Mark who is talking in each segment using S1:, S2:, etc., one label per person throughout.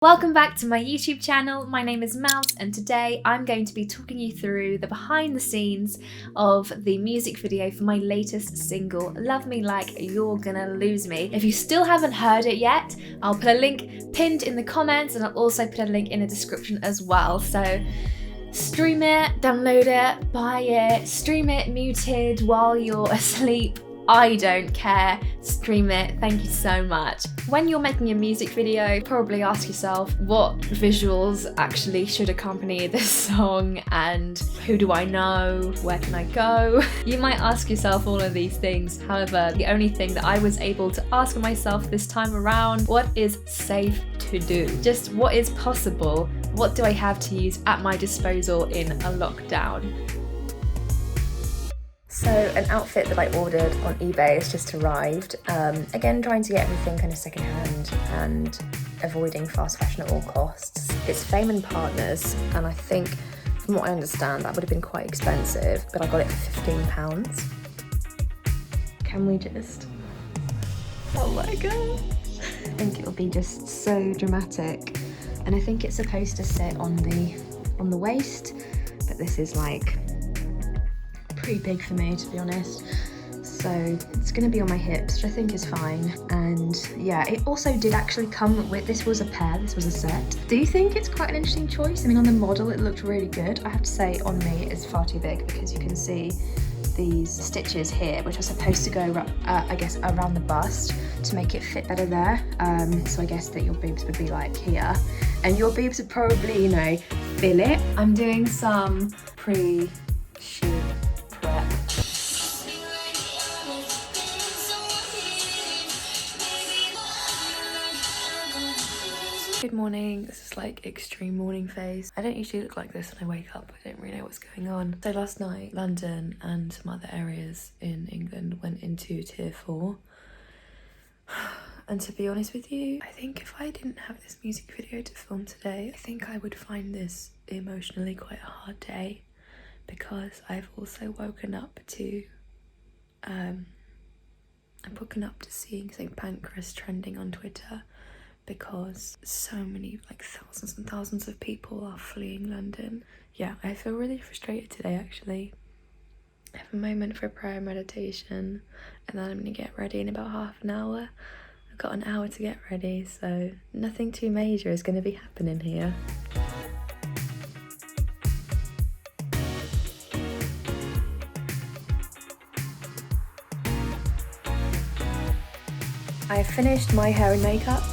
S1: Welcome back to my YouTube channel. My name is Mouse and today I'm going to be talking you through the behind the scenes of the music video for my latest single, Love Me Like You're Gonna Lose Me. If you still haven't heard it yet, I'll put a link pinned in the comments and I'll also put a link in the description as well. So stream it, download it, buy it, stream it muted while you're asleep. I don't care, stream it, thank you so much. When you're making a music video, probably ask yourself what visuals actually should accompany this song and who do I know, where can I go? You might ask yourself all of these things, however, the only thing that I was able to ask myself this time around, what is safe to do? Just what is possible? What do I have to use at my disposal in a lockdown? So an outfit that I ordered on eBay has just arrived. Again, trying to get everything kind of secondhand and avoiding fast fashion at all costs. It's Fame & Partners, and I think, from what I understand, that would have been quite expensive, but I got it for £15. Can we just... Oh my god. I think it'll be just so dramatic. And I think it's supposed to sit on the waist, but this is like pretty big for me, to be honest, so it's going to be on my hips, which I think is fine. And yeah, it also did actually come with, this was a pair, this was a set. Do you think it's quite an interesting choice? I mean, on the model it looked really good. I have to say, on me it's far too big because you can see these stitches here, which are supposed to go I guess around the bust to make it fit better there. So I guess that your boobs would be like here, and your boobs would probably, you know, fill it. I'm doing some pre-shoot prep. Good morning, this is like extreme morning phase. I don't usually look like this when I wake up, I don't really know what's going on. So last night, London and some other areas in England went into tier 4. And to be honest with you, I think if I didn't have this music video to film today, I think I would find this emotionally quite a hard day, because I've also woken up to seeing St. Pancras trending on Twitter, because so many, like thousands and thousands of people are fleeing London. Yeah, I feel really frustrated today actually. I have a moment for prayer meditation and then I'm gonna get ready in about half an hour. I've got an hour to get ready, so nothing too major is gonna be happening here. I finished my hair and makeup.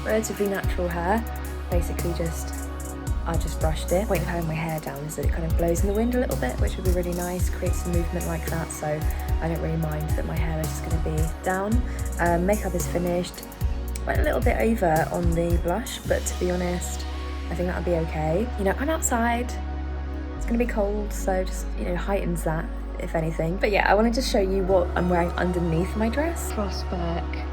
S1: Relatively natural hair, basically I just brushed it. The point of having my hair down is that it kind of blows in the wind a little bit, which would be really nice, create some movement like that, so I don't really mind that my hair is just going to be down. Makeup is finished. Went a little bit over on the blush, but to be honest, I think that'll be okay. You know, I'm outside, it's going to be cold, so just, you know, heightens that, if anything. But yeah, I wanted to show you what I'm wearing underneath my dress. Crossback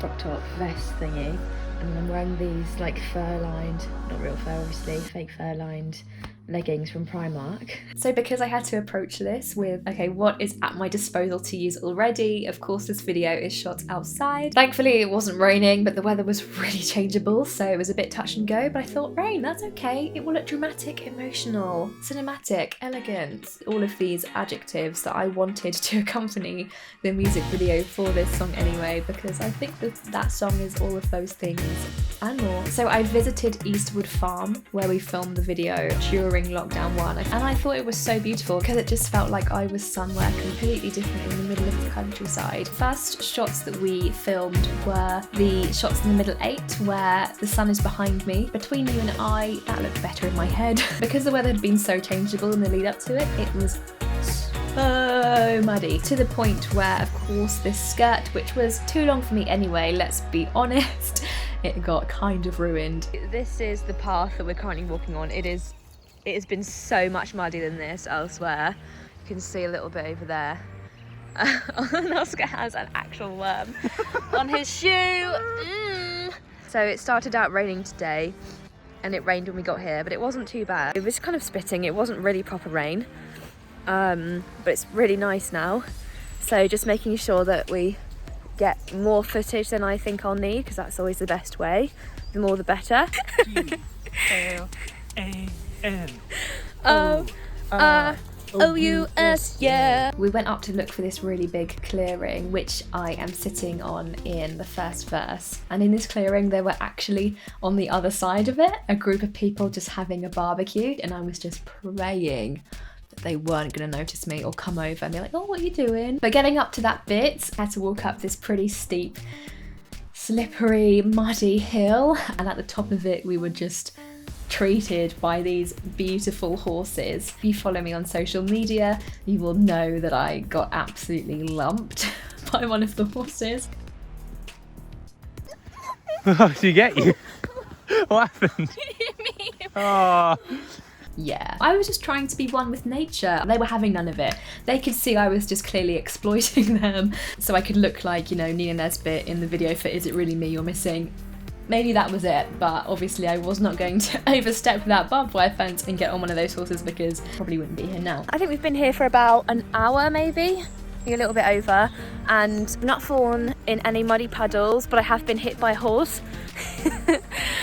S1: crop top vest thingy. And I'm wearing these like fur-lined, not real fur obviously, fake fur-lined leggings from Primark. So because I had to approach this with, okay, what is at my disposal to use already? Of course, this video is shot outside. Thankfully, it wasn't raining, but the weather was really changeable, so it was a bit touch and go, but I thought, rain, that's okay. It will look dramatic, emotional, cinematic, elegant, all of these adjectives that I wanted to accompany the music video for this song anyway, because I think that song is all of those things and more. So I visited Eastwood Farm, where we filmed the video during lockdown 1, and I thought it was so beautiful because it just felt like I was somewhere completely different in the middle of the countryside. First shots that we filmed were the shots in the middle 8 where the sun is behind me. Between you and I, that looked better in my head. Because the weather had been so changeable in the lead up to it, it was so muddy, to the point where, of course, this skirt, which was too long for me anyway, let's be honest, it got kind of ruined. This is the path that we're currently walking on. It has been so much muddier than this elsewhere. You can see a little bit over there. And Oscar has an actual worm on his shoe. So it started out raining today, and it rained when we got here, but it wasn't too bad. It was kind of spitting, it wasn't really proper rain, but it's really nice now. So just making sure that we get more footage than I think I'll need, because that's always the best way. the more the better. G-L-A-N-O-U-S, yeah. We went up to look for this really big clearing, which I am sitting on in the first verse. And in this clearing, there were actually, on the other side of it, a group of people just having a barbecue. And I was just praying that they weren't going to notice me or come over and be like, oh, what are you doing? But getting up to that bit, I had to walk up this pretty steep, slippery, muddy hill. And at the top of it, we were just treated by these beautiful horses. If you follow me on social media, you will know that I got absolutely lumped by one of the horses.
S2: Did he get you? What happened? Oh.
S1: Yeah, I was just trying to be one with nature. They were having none of it. They could see I was just clearly exploiting them, so I could look like, you know, Nina Nesbitt in the video for Is It Really Me You're Missing? Maybe that was it, but obviously I was not going to overstep that barbed wire fence and get on one of those horses because I probably wouldn't be here now. I think we've been here for about an hour maybe, a little bit over, and I've not fallen in any muddy puddles, but I have been hit by a horse,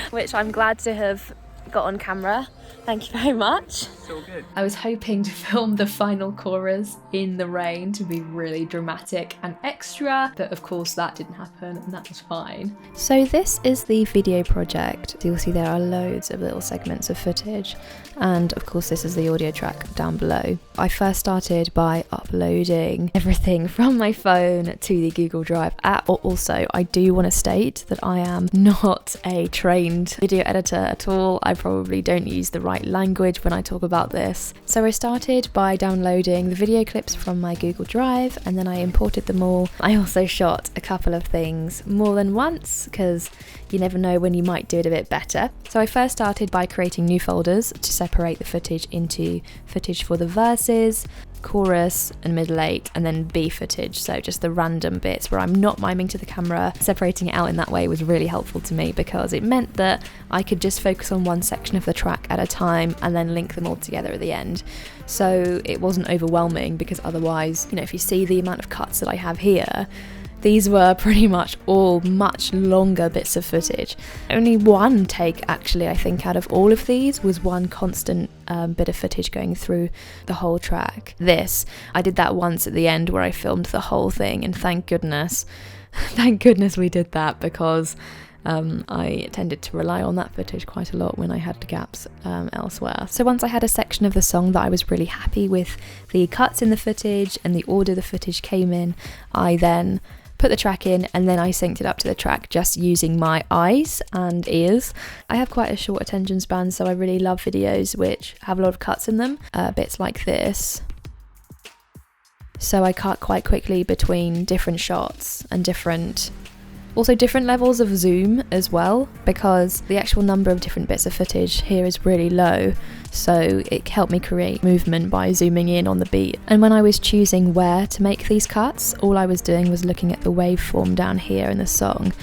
S1: which I'm glad to have got on camera. Thank you very much.
S2: So good.
S1: I was hoping to film the final chorus in the rain to be really dramatic and extra, but of course that didn't happen and that was fine. So this is the video project. You'll see there are loads of little segments of footage, and of course this is the audio track down below. I first started by uploading everything from my phone to the Google Drive app. Also, I do want to state that I am not a trained video editor at all. I probably don't use the right language when I talk about this. So I started by downloading the video clips from my Google Drive, and then I imported them all. I also shot a couple of things more than once because you never know when you might do it a bit better. So I first started by creating new folders to separate the footage into footage for the verses, chorus and middle eight, and then B footage, so just the random bits where I'm not miming to the camera. Separating it out in that way was really helpful to me because it meant that I could just focus on one section of the track at a time and then link them all together at the end. So it wasn't overwhelming because otherwise, you know, if you see the amount of cuts that I have here, these were pretty much all much longer bits of footage. Only one take, actually, I think, out of all of these was one constant bit of footage going through the whole track. I did that once at the end where I filmed the whole thing, and thank goodness we did that because I tended to rely on that footage quite a lot when I had gaps elsewhere. So once I had a section of the song that I was really happy with the cuts in the footage and the order the footage came in, I then put the track in and then I synced it up to the track just using my eyes and ears. I have quite a short attention span, so I really love videos which have a lot of cuts in them, bits like this. So I cut quite quickly between different shots and different levels of zoom as well, because the actual number of different bits of footage here is really low, so it helped me create movement by zooming in on the beat. And when I was choosing where to make these cuts, all I was doing was looking at the waveform down here in the song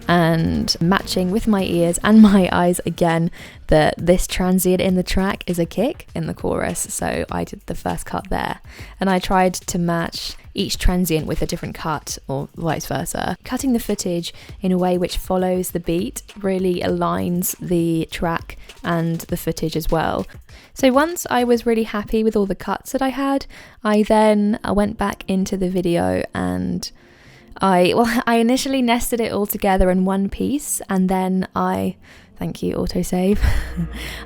S1: and matching with my ears and my eyes again that this transient in the track is a kick in the chorus, so I did the first cut there, and I tried to match each transient with a different cut or vice versa. Cutting the footage in a way which follows the beat really aligns the track and the footage as well. So once I was really happy with all the cuts that I had, I went back into the video and I initially nested it all together in one piece, and then thank you, autosave.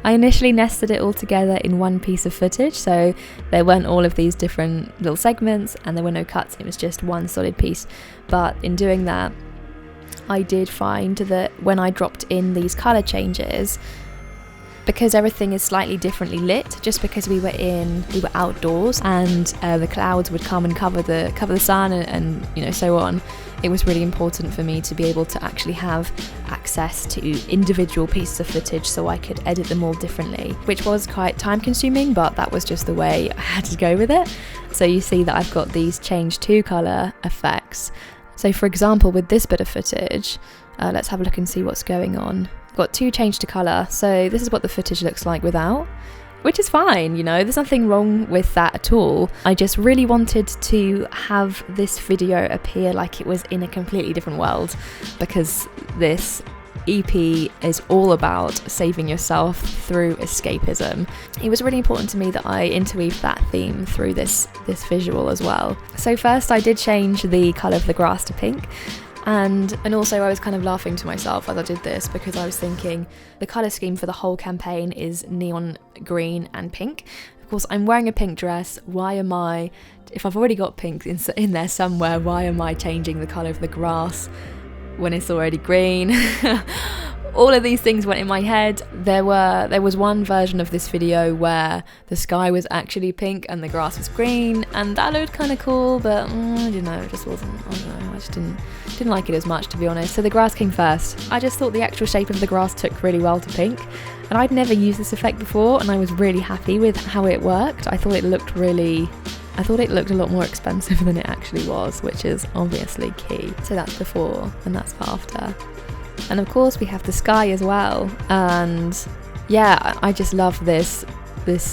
S1: I initially nested it all together in one piece of footage, so there weren't all of these different little segments and there were no cuts, it was just one solid piece. But in doing that, I did find that when I dropped in these colour changes, because everything is slightly differently lit, just because we were outdoors and the clouds would come and cover the sun and you know, so on, it was really important for me to be able to actually have access to individual pieces of footage so I could edit them all differently, which was quite time consuming, but that was just the way I had to go with it. So you see that I've got these change to colour effects. So for example, with this bit of footage, let's have a look and see what's going on. Got two change to colour, so this is what the footage looks like without, which is fine, you know, there's nothing wrong with that at all. I just really wanted to have this video appear like it was in a completely different world, because this EP is all about saving yourself through escapism. It was really important to me that I interweave that theme through this visual as well. So first I did change the colour of the grass to pink. And also I was kind of laughing to myself as I did this, because I was thinking the colour scheme for the whole campaign is neon green and pink. Of course, I'm wearing a pink dress. Why am I, if I've already got pink in there somewhere, why am I changing the colour of the grass when it's already green? All of these things went in my head. There was one version of this video where the sky was actually pink and the grass was green, and that looked kind of cool, but it just wasn't, I don't know, I just didn't like it as much, to be honest. So the grass came first. I just thought the actual shape of the grass took really well to pink, and I'd never used this effect before, and I was really happy with how it worked. I thought it looked a lot more expensive than it actually was, which is obviously key. So that's before and that's after. And of course we have the sky as well, and yeah, I just love this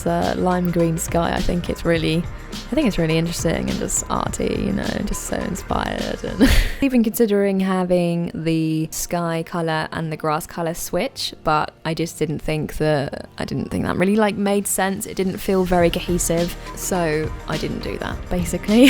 S1: lime green sky. I think it's really interesting and just arty, just so inspired. And even considering having the sky colour and the grass colour switch, but I just didn't think that really made sense. It didn't feel very cohesive, so I didn't do that, basically.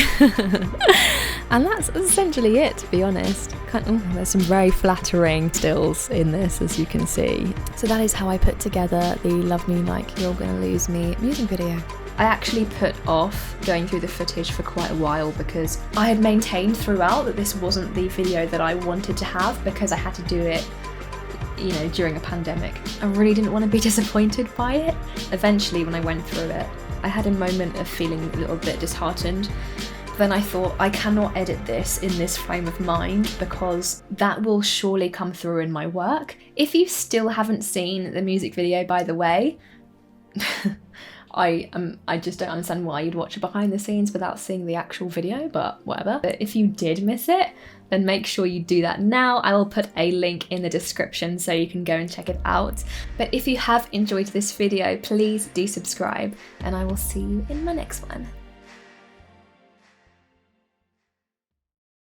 S1: And that's essentially it, to be honest. There's some very flattering stills in this, as you can see. So that is how I put together the Love Me Like You're Gonna Lose Me music video. I actually put off going through the footage for quite a while, because I had maintained throughout that this wasn't the video that I wanted to have, because I had to do it, during a pandemic. I really didn't want to be disappointed by it. Eventually, when I went through it, I had a moment of feeling a little bit disheartened. Then I thought, I cannot edit this in this frame of mind, because that will surely come through in my work. If you still haven't seen the music video, by the way, I just don't understand why you'd watch a behind the scenes without seeing the actual video, but whatever. But if you did miss it, then make sure you do that now. I will put a link in the description so you can go and check it out. But if you have enjoyed this video, please do subscribe, and I will see you in my next one.